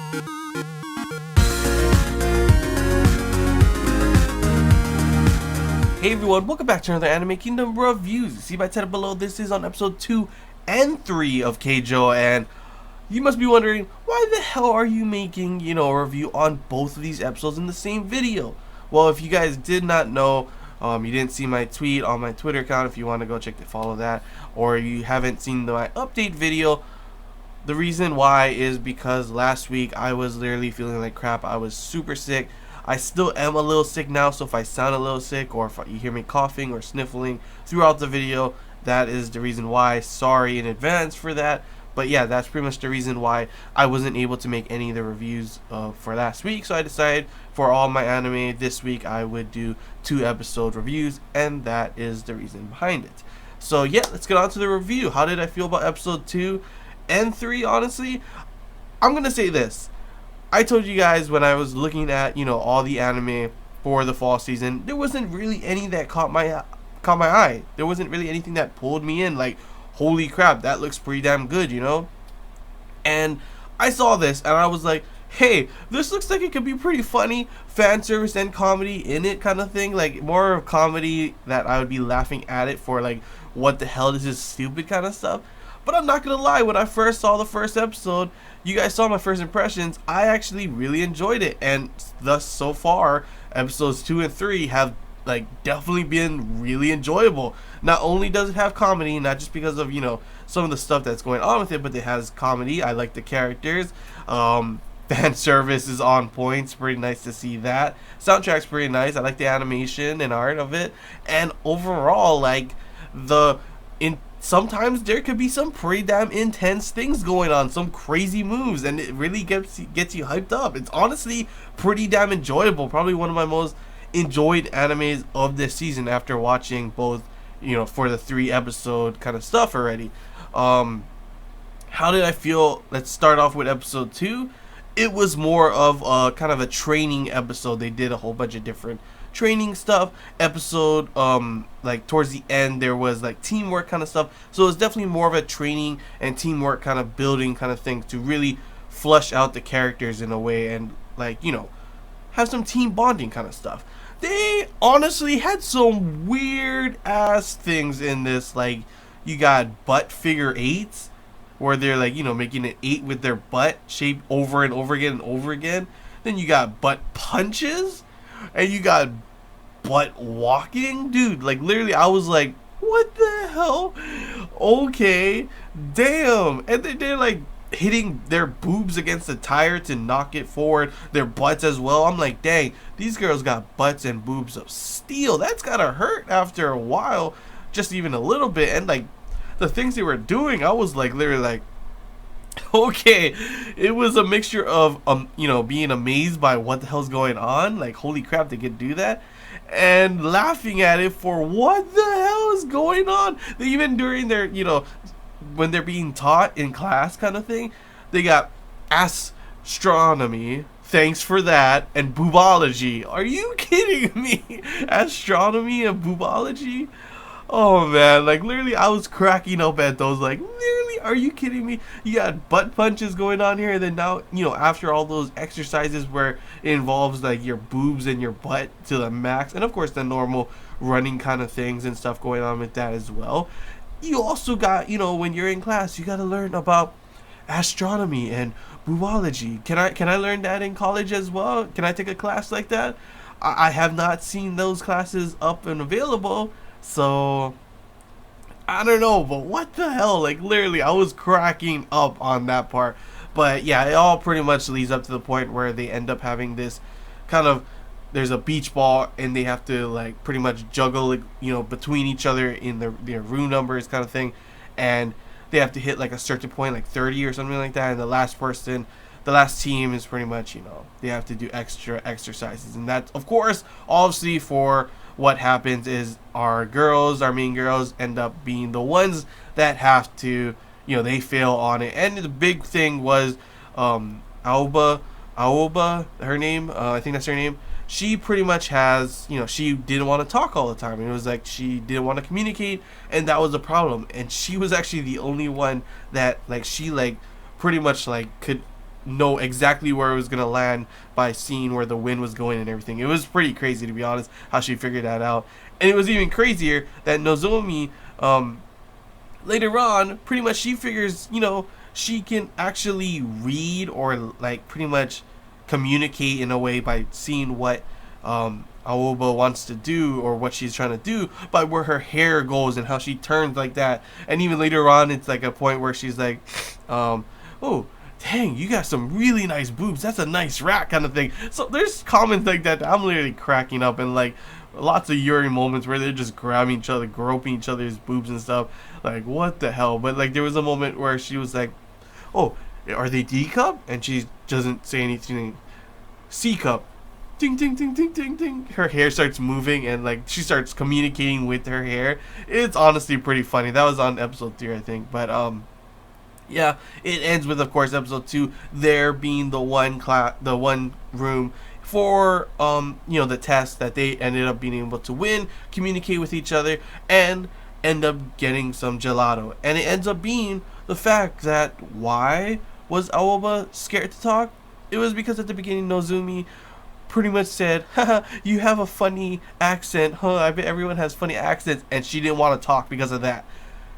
Hey everyone, welcome back to another Anime Kingdom reviews. You see my title below, this is on episode 2 and 3 of Keijo, and you must be wondering, why the hell are you making, a review on both of these episodes in the same video? Well, if you guys did not know, you didn't see my tweet on my Twitter account, if you want to go check to follow that, or you haven't seen my update video, the reason why is because last week I was literally feeling like crap. I was super sick. I still am a little sick now, so if I sound a little sick or if you hear me coughing or sniffling throughout the video, that is the reason why. Sorry in advance for that. But yeah, that's pretty much the reason why I wasn't able to make any of the reviews for last week. So I decided for all my anime this week I would do 2 episode reviews, and that is the reason behind it. So yeah, let's get on to the review. How did I feel about episode 2 and 3? Honestly, I'm going to say this. I told you guys when I was looking at, all the anime for the fall season, there wasn't really any that caught my eye. There wasn't really anything that pulled me in, like, holy crap, that looks pretty damn good, And I saw this and I was like, hey, this looks like it could be pretty funny, fan service and comedy in it kind of thing, like more of comedy that I would be laughing at it for, like, what the hell, this is stupid kind of stuff. But I'm not gonna lie, when I first saw the first episode, you guys saw my first impressions, I actually really enjoyed it, and thus so far episodes 2 and 3 have definitely been really enjoyable. Not only does it have comedy, not just because of some of the stuff that's going on with it, but it has comedy. I like the characters. Fan service is on point. It's pretty nice to see that. Soundtrack's pretty nice. I like the animation and art of it, and overall, sometimes there could be some pretty damn intense things going on, some crazy moves, and it really gets you hyped up. It's honestly pretty damn enjoyable. Probably one of my most enjoyed animes of this season after watching both, for the 3 episode kind of stuff already. How did I feel? Let's start off with episode 2. It was more of a kind of a training episode. They did a whole bunch of different training stuff. Episode towards the end there was teamwork kind of stuff, so it was definitely more of a training and teamwork kind of building kind of thing to really flush out the characters in a way and have some team bonding kind of stuff. They honestly had some weird ass things in this, like you got butt figure 8s where they're making an 8 with their butt shaped over and over again and over again. Then you got butt punches, and you got butt walking. Dude, literally I was like, what the hell? Okay, damn. And they're hitting their boobs against the tire to knock it forward, their butts as well. I'm like, dang, these girls got butts and boobs of steel. That's gotta hurt after a while, just even a little bit. And the things they were doing, I was literally okay. It was a mixture of being amazed by what the hell's going on, holy crap, they could do that, and laughing at it for what the hell is going on. They even during their when they're being taught in class kind of thing, they got astronomy, thanks for that, and boobology. Are you kidding me? Astronomy and boobology? Oh man, literally I was cracking up at those, literally, are you kidding me? You got butt punches going on here, and then now, after all those exercises where it involves your boobs and your butt to the max, and of course the normal running kind of things and stuff going on with that as well, you also got, when you're in class, you got to learn about astronomy and boobology. Can I learn that in college as well? Can I take a class like that? I have not seen those classes up and available, so I don't know, but what the hell? Literally, I was cracking up on that part. But yeah, it all pretty much leads up to the point where they end up having this kind of, there's a beach ball, and they have to pretty much juggle it, between each other in their room numbers kind of thing, and they have to hit a certain point, 30 or something like that, and the last team is pretty much, they have to do extra exercises, and that, of course, obviously for what happens is our main girls end up being the ones that have to, they fail on it. And the big thing was Aoba, her name, I think that's her name. She pretty much has, she didn't want to talk all the time. It was she didn't want to communicate, and that was a problem. And she was actually the only one that she pretty much could know exactly where it was gonna land by seeing where the wind was going and everything. It was pretty crazy, to be honest, how she figured that out. And it was even crazier that Nozomi, later on, pretty much she figures, she can actually read or like pretty much communicate in a way by seeing what Aoba wants to do or what she's trying to do by where her hair goes and how she turns like that. And even later on, it's like a point where she's like, oh, dang, you got some really nice boobs. That's a nice rack kind of thing. So there's comments like that I'm literally cracking up, and like lots of Yuri moments where they're just grabbing each other, groping each other's boobs and stuff. Like, what the hell? But like there was a moment where she was like, oh, are they D cup? And she doesn't say anything. C cup. Ding ding ding ding ding ding. Her hair starts moving and like she starts communicating with her hair. It's honestly pretty funny. That was on episode 3, I think. But yeah, it ends with, of course, episode 2 there being the one room for the test that they ended up being able to win, communicate with each other, and end up getting some gelato. And it ends up being the fact that why was Aoba scared to talk? It was because at the beginning Nozumi pretty much said, haha, you have a funny accent, huh? I bet everyone has funny accents, and she didn't want to talk because of that.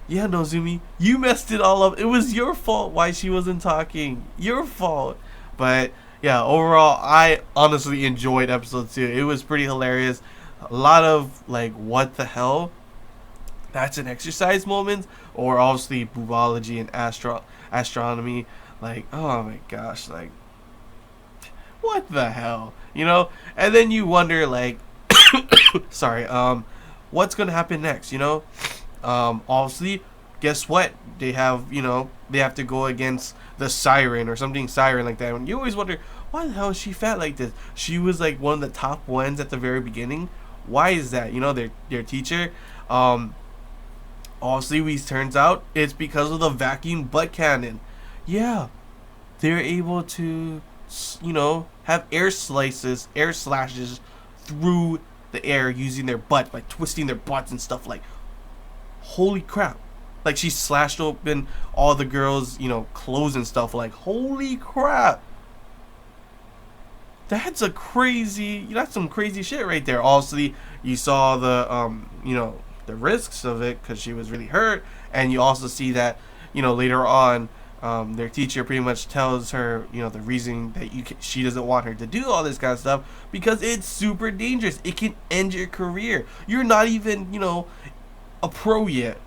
Yeah, Nozumi, you messed it all up. It was your fault why she wasn't talking. Your fault. But yeah, overall, I honestly enjoyed episode 2. It was pretty hilarious. A lot of like, what the hell? That's an exercise moments, or obviously boobology and astronomy. Like, oh my gosh, like, what the hell, And then you wonder, like, sorry, what's gonna happen next, Obviously, guess what? They have, they have to go against the siren or something siren like that. And you always wonder, why the hell is she fat like this? She was like one of the top ones at the very beginning. Why is that? Their teacher. Obviously, it turns out it's because of the vacuum butt cannon. Yeah, they're able to, have air slashes through the air using their butt by twisting their butts and stuff. Like, holy crap. Like, she slashed open all the girls, clothes and stuff. Like, holy crap. That's some crazy shit right there. Also, you saw the, the risks of it because she was really hurt. And you also see that, later on, their teacher pretty much tells her, the reason that she doesn't want her to do all this kind of stuff because it's super dangerous. It can end your career. You're not even, a pro yet,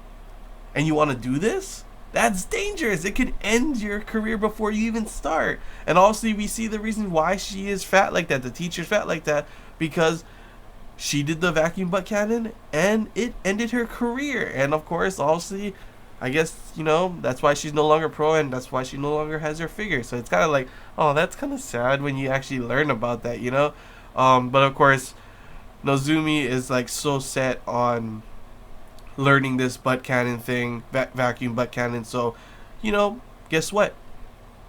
and you want to do this? That's dangerous. It could end your career before you even start. And also, we see the reason why she is fat like that. The teacher's fat like that because she did the vacuum butt cannon, and it ended her career. And of course, obviously, I guess, that's why she's no longer pro, and that's why she no longer has her figure. So it's kind of like, oh, that's kind of sad when you actually learn about that, But of course, Nozumi is like so set on learning this butt cannon thing, vacuum butt cannon. So, guess what?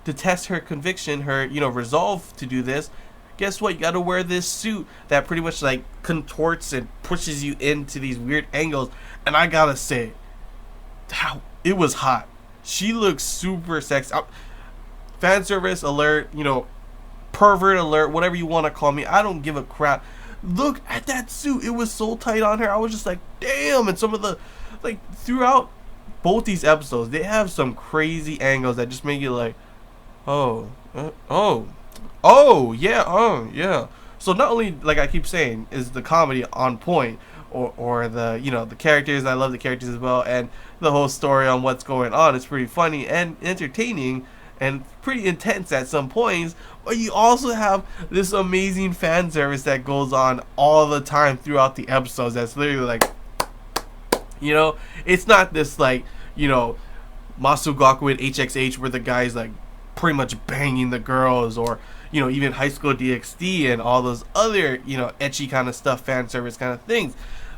To test her conviction, her, resolve to do this, guess what? You got to wear this suit that pretty much like contorts and pushes you into these weird angles. And I gotta say, it was hot. She looks super sexy. Fan service alert, pervert alert, whatever you want to call me. I don't give a crap. Look at that suit. It was so tight on her. I was just like, damn. And some of the, like, throughout both these episodes, they have some crazy angles that just make you like, oh, yeah. So not only, like I keep saying, is the comedy on point, or the, the characters. I love the characters as well, and the whole story on what's going on is pretty funny and entertaining and pretty intense at some points. But you also have this amazing fan service that goes on all the time throughout the episodes. That's literally like, it's not this like, Masugaku and HXH where the guy's like pretty much banging the girls, or even High School DxD and all those other ecchi kind of stuff, fan service kind of things.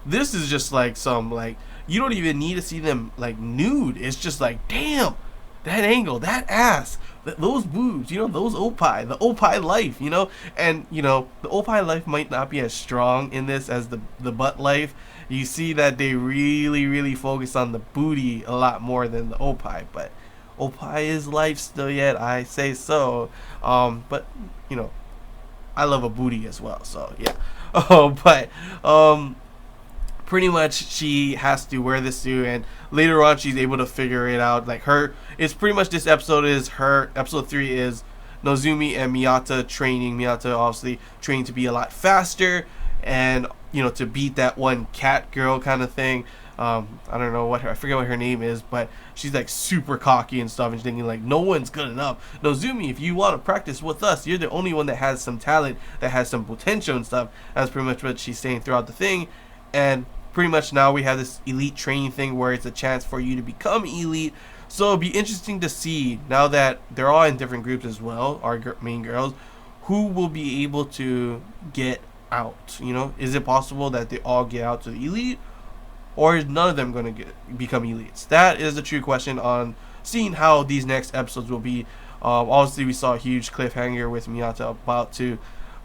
This is just like some, like, you don't even need to see them like nude. It's just like, damn, that angle, that ass, those boobs, those opie, the opie life, and the opie life might not be as strong in this as the butt life. You see that they really focus on the booty a lot more than the opie, but Opie is life still yet, I say so. But you know, I love a booty as well, so yeah. But pretty much she has to wear this suit, and later on she's able to figure it out. Like her, it's pretty much this episode is her. Episode 3 is Nozumi and Miyata training. Miyata obviously training to be a lot faster, and to beat that one cat girl kind of thing. I don't know I forget what her name is, but she's like super cocky and stuff, and she's thinking like no one's good enough. Nozumi, if you want to practice with us, you're the only one that has some talent, that has some potential and stuff. That's pretty much what she's saying throughout the thing, and pretty much now we have this elite training thing where it's a chance for you to become elite. So it'll be interesting to see now that they're all in different groups as well, our main girls, who will be able to get out. Is it possible that they all get out to the elite, or is none of them going to become elites? That is the true question on seeing how these next episodes will be. Obviously, we saw a huge cliffhanger with Miyata about to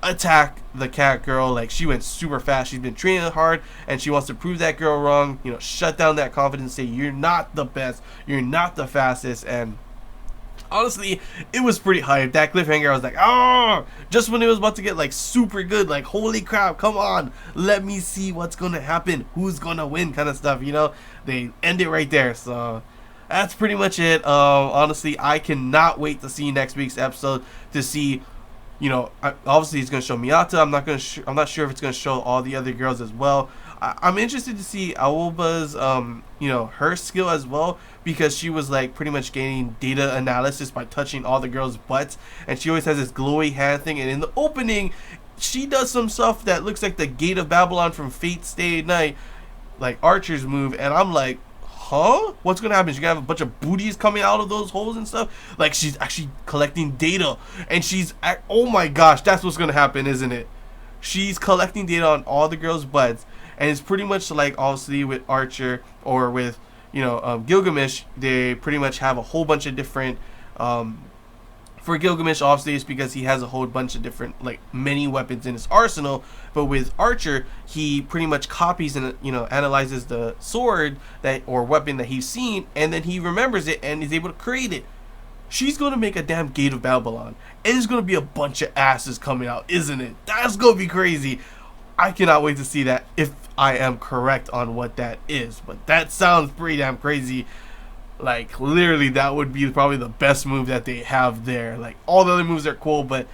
attack the cat girl. Like, she went super fast. She's been training hard, and she wants to prove that girl wrong. Shut down that confidence. Say you're not the best. You're not the fastest. And honestly, it was pretty hype. That cliffhanger, I was like, oh, just when it was about to get like super good, like holy crap, come on, let me see what's gonna happen, who's gonna win, kind of stuff. They end it right there. So that's pretty much it. Honestly, I cannot wait to see next week's episode to see. Obviously it's gonna show Miyata. I'm not sure if it's gonna show all the other girls as well. I'm interested to see Aoba's, her skill as well, because she was like pretty much gaining data analysis by touching all the girls' butts, and she always has this glowy hand thing. And in the opening, she does some stuff that looks like the Gate of Babylon from Fate Stay Night, like Archer's move, and I'm like, huh? What's gonna happen? She's gonna have a bunch of booties coming out of those holes and stuff? Like, she's actually collecting data, and oh my gosh, that's what's gonna happen, isn't it? She's collecting data on all the girls' butts, and it's pretty much like obviously with Archer or with Gilgamesh. They pretty much have a whole bunch of different. For Gilgamesh, obviously, it's because he has a whole bunch of different, like, many weapons in his arsenal. But with Archer, he pretty much copies and analyzes the sword or weapon that he's seen, and then he remembers it and is able to create it. She's gonna make a damn Gate of Babylon, and there's gonna be a bunch of asses coming out, isn't it? That's gonna be crazy. I cannot wait to see that, if I am correct on what that is. But that sounds pretty damn crazy. Like, literally, that would be probably the best move that they have there. Like, all the other moves are cool, but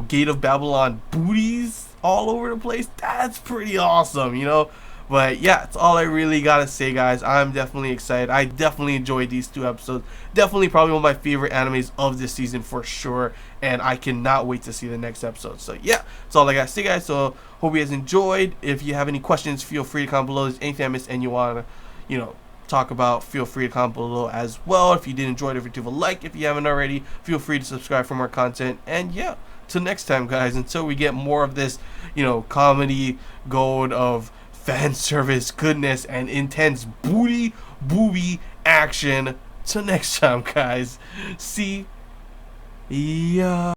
Gate of Babylon booties all over the place, that's pretty awesome. But yeah, that's all I really gotta say, guys. I'm definitely excited. I definitely enjoyed these 2 episodes. Definitely probably one of my favorite animes of this season for sure, and I cannot wait to see the next episode. So yeah, that's all I gotta say, guys. So hope you guys enjoyed. If you have any questions, feel free to comment below. If there's anything I missed and you wanna talk about, feel free to comment below as well. If you did enjoy it, leave a like. If you haven't already, feel free to subscribe for more content. And yeah, till next time, guys, until we get more of this comedy gold of fan service goodness and intense booby action. Till next time, guys. See ya.